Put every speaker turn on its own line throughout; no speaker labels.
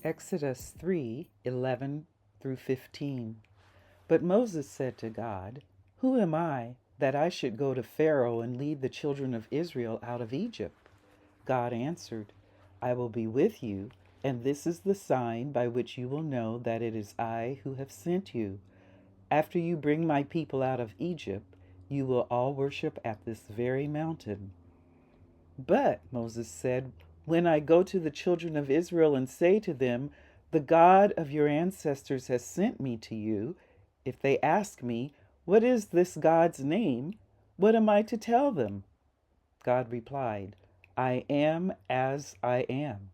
Exodus 3:11 through 15. But Moses said to God, "Who am I that I should go to Pharaoh and lead the children of Israel out of Egypt?" God answered, "I will be with you, and this is the sign by which you will know that it is I who have sent you. After you bring my people out of Egypt, you will all worship at this very mountain." But, Moses said, when I go to the children of Israel and say to them, "The God of your ancestors has sent me to you," if they ask me, "What is this God's name?" what am I to tell them? God replied, "I am as I am.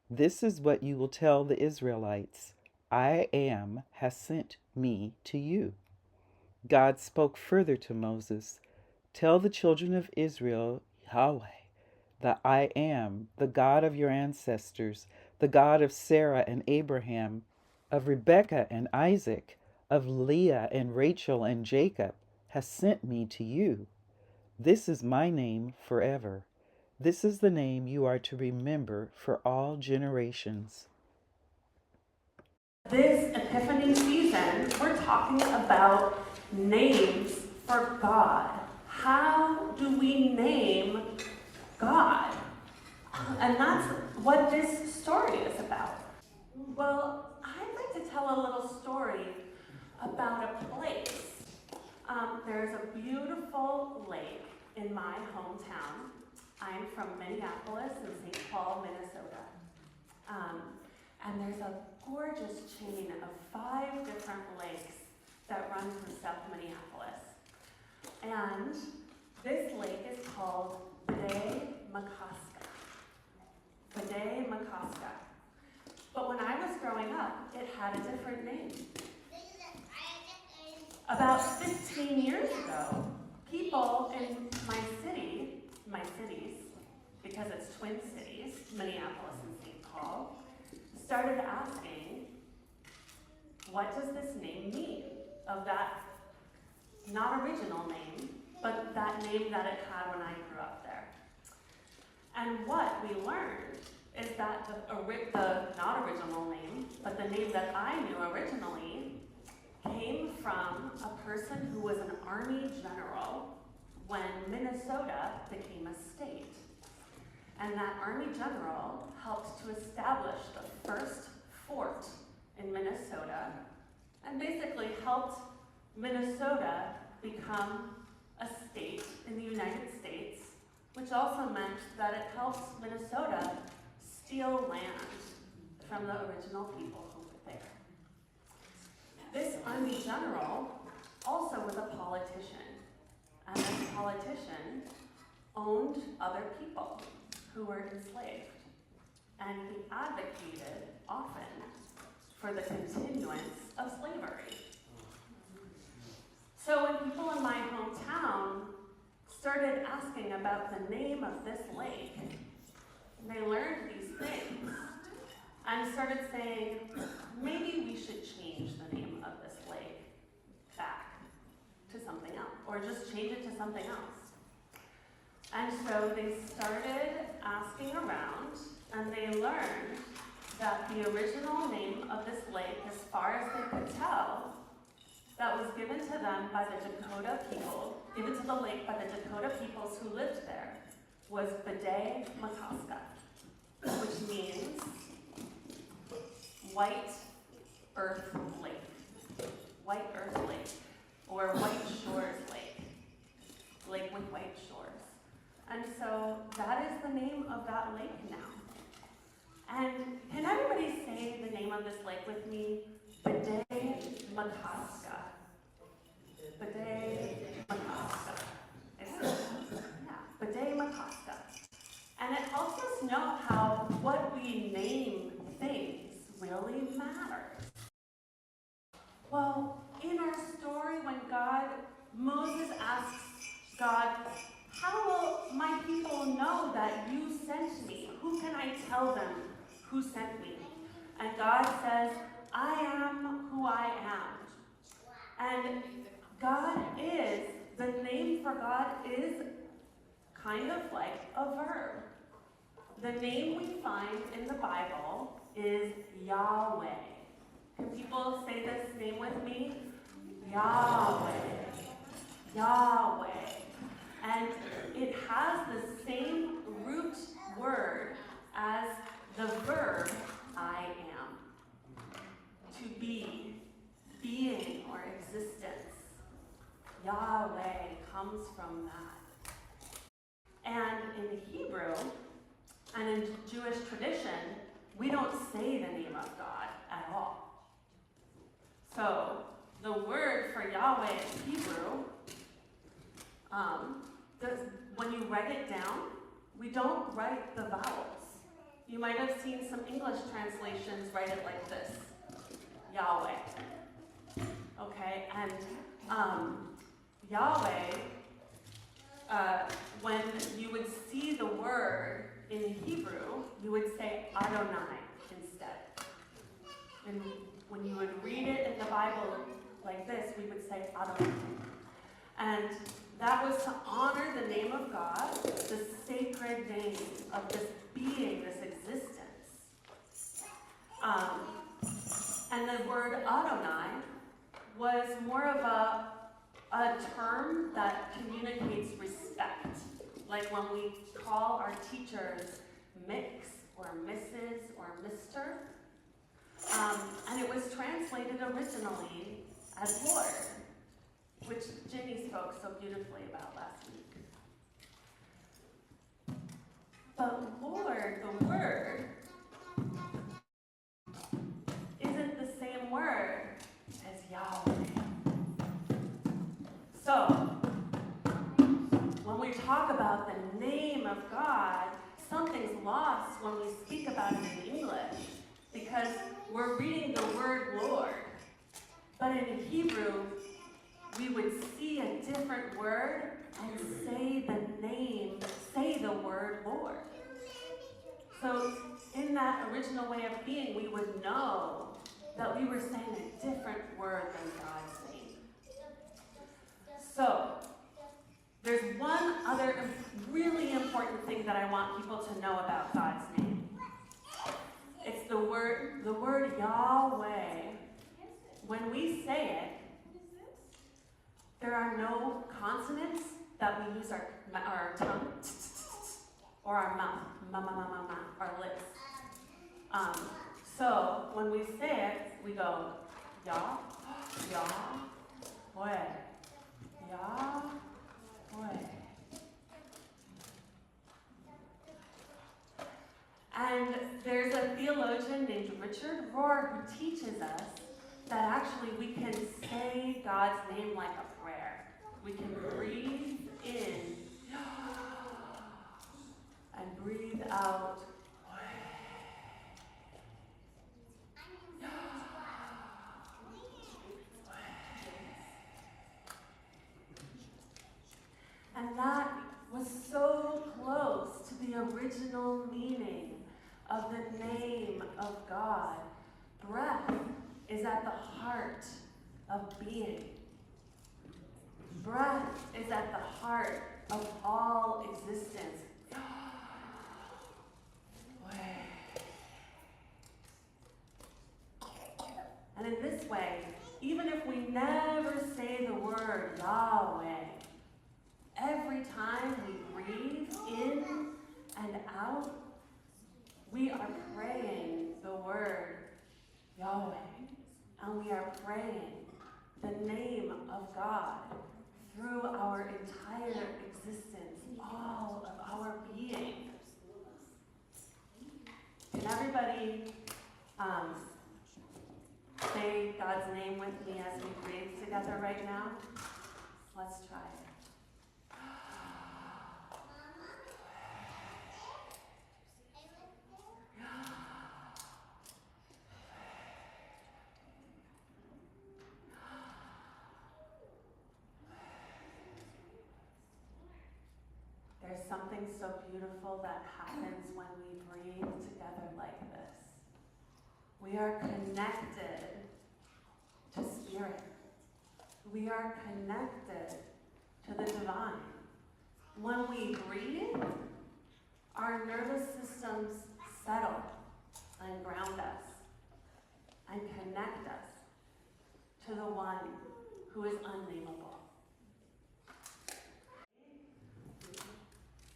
This is what you will tell the Israelites. I am has sent me to you." God spoke further to Moses, "Tell the children of Israel, Yahweh, the I am, the God of your ancestors, the God of Sarah and Abraham, of Rebekah and Isaac, of Leah and Rachel and Jacob, has sent me to you. This is my name forever. This is the name you are to remember for all generations."
This Epiphany season, we're talking about names for God. How do we name God? And that's what this story is about. Well, I'd like to tell a little story about a place. There's a beautiful lake in my hometown. I'm from Minneapolis in St. Paul, Minnesota. And there's a gorgeous chain of 5 different lakes that run through South Minneapolis. And this lake is called Makaska. Makaska. But when I was growing up, it had a different name. About 15 years ago, people in my cities, because it's twin cities, Minneapolis and St. Paul, started asking, what does this name mean? Of that, not original name, but that name that it had when I grew up there. And what we learned is that the not original name, but the name that I knew originally, came from a person who was an army general when Minnesota became a state. And that army general helped to establish the first fort in Minnesota and basically helped Minnesota become a state in the United States, which also meant that it helped Minnesota steal land from the original people who were there. This army general also was a politician, and this politician owned other people who were enslaved, and he advocated often for the continuance of slavery. So when people in my hometown started asking about the name of this lake, they learned these things and started saying, maybe we should change the name of this lake back to something else, or just change it to something else. And so they started asking around, and they learned that the original name of this lake, as far as they could tell, that was given to them by the Dakota people, given to the lake by the Dakota peoples who lived there, was Makaska, which means White Earth Lake. White Earth Lake, or White Shores Lake. Lake with white shores. And so that is the name of that lake now. And can everybody say the name of this lake with me? Makaska. Makaska. Makaska. And it helps us know how what we name things really matters. Well, in our story, when Moses asks God, "How will my people know that you sent me? Who can I tell them who sent me?" And God says, "I am who I am." And the name for God is kind of like a verb. The name we find in the Bible is Yahweh. Can people say this name with me? Yahweh. Yahweh. And it has the same root word as the verb I am. To be, being, or existence. Yahweh comes from that. And in Hebrew, and in Jewish tradition, we don't say the name of God at all. So, the word for Yahweh in Hebrew, when you write it down, we don't write the vowels. You might have seen some English translations write it like this, Yahweh. Okay, and Yahweh, when you would see the word in Hebrew, you would say Adonai instead. And when you would read it in the Bible like this, we would say Adonai. And that was to honor the name of God, the sacred name of this being, this existence. And the word Adonai was more of a term that communicates respect. Like when we call our teachers Mix or Mrs. or Mr. And it was translated originally as Lord, which Ginny spoke so beautifully about last week. But Lord, the word, isn't the same word as Yahweh. So, when we talk about the name of God, something's lost when we speak about it in English, because we're reading the word Lord. But in Hebrew, we would see a different word and say the name, say the word Lord. So in that original way of being, we would know that we were saying a different word than God's name. So there's one other really important thing that I want people to know about God's name. It's the word Yahweh. When we say it, there are no consonants that we use our tongue or our mouth, our lips. So when we say it, we go Yah, Yahweh, Yahweh. And there's a theologian named Richard Rohr who teaches us that actually we can say God's name like a prayer. We can breathe in and breathe out. And that was so close to the original meaning of the name of God. Breath is at the heart of being. Breath is at the heart of all existence. And in this way, even if we never say the word Yahweh, every time we breathe in and out, we are praying the word Yahweh. And we are praying the name of God through our entire existence, all of our being. Can everybody say God's name with me as we breathe together right now? Let's try it. There's something so beautiful that happens when we breathe together like this. We are connected to spirit. We are connected to the divine. When we breathe, our nervous systems settle. and ground us and connect us to the one who is unnameable.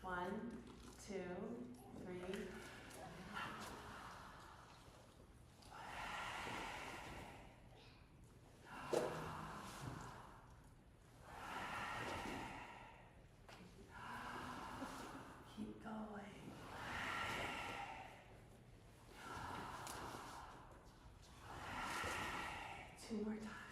1, 2, 3. Keep going. 2 more times.